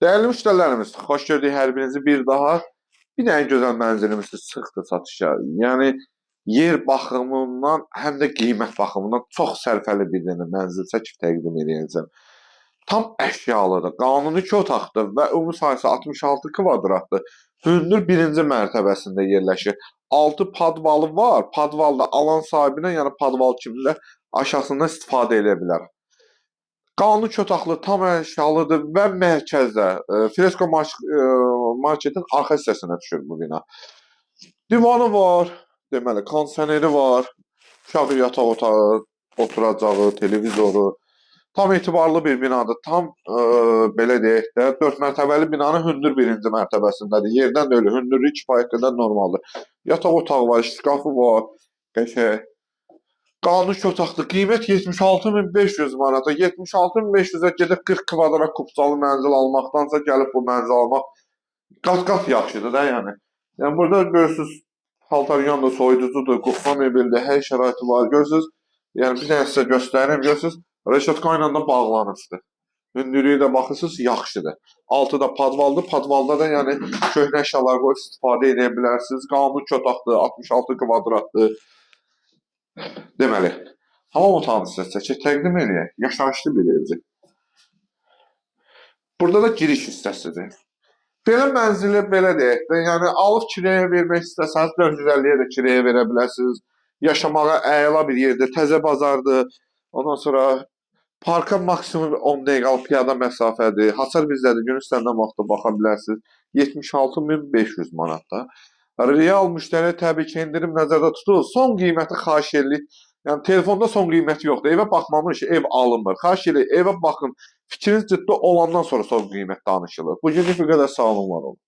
Değerli müşterilerimiz, xoş gördük hər birinizi bir daha. Bir dənə gözəl mənzilimiz çıxdı satışa. Yəni yer baxımından, həm də qiymət baxımından çox sərfəli bir dənə mənzil çəkib təqdim edəcəm. Tam əşyalıdır, qanuni 2 otaqdır və ümumi sahəsi 66 kvadratdır. Hündür birinci mərtəbəsində yerləşir. 6 padvalı var. Padvalda alan sahibinə, yəni padval kimdə aşağısından istifadə edə bilər. Qanuni 2 otaqlı, tam əşyalıdır və mərkəzdə, Fresko marketin arxa hissəsinə düşür bu bina. Divanı var, deməli, kondisioneri var, uşaq yataq otağı, oturacağı, televizoru. Tam etibarlı bir binadır. Tam belə deyək də, 4 mərtəbəli binanın hündür birinci mərtəbəsindədir. Yerdən də elə hündürlüyü kifayət qədər normaldır. Yataq otağı var, şkafı var, qəşəng. Qanuni 2 otaqlı, qiymət 76.500 manata. 76.500-ə gedib 40 kvadrat kubcalı mənzil almaqdansa gəlib bu mənzil almaq qat-qat yaxşıdır da yəni. Yəni burada görürsüz, paltaryan da soyuducudur, qufma mebeldir, hər şəraiti var. Görürsüz, yəni bir dənə sizə göstərim, görürsüz, reşotka ilə də bağlanıbdır. Hündürlüyü də baxırsınız, yaxşıdır. Altı da padvaldır. Padvalda da yəni köhnə əşyalar qoyub istifadə edə bilərsiniz. Qanuni 2 otaqdır, 66 kvadratdır. Deməli, hamam otağını sizə çəkib təqdim edək. Yaşayışlı bir evdir. Burada da giriş hissəsidir. Belə mənzili belə deyək də, yəni alıb kirəyə vermək istəsəniz 450-yə də kirəyə verə bilərsiniz. Yaşamağa əla bir yerdir, təzə bazardır. Ondan sonra parka maksimum 10 dəqiqəlik piyada məsafədir. Hasar bizdədir, gün istənilən vaxtda baxa bilərsiniz. 76.500 manatda. Real müştəri təbii ki, endirim nəzərdə tutulur. Son qiyməti xahiş edirik. Yəni telefonda son qiyməti yoxdur. Evə baxmamış ev alınmır. Xahiş edirik, evə baxın. Fikriniz ciddi olandan sonra son qiymət danışılır. Bu günlük bu qədər, sağ olun, var olun.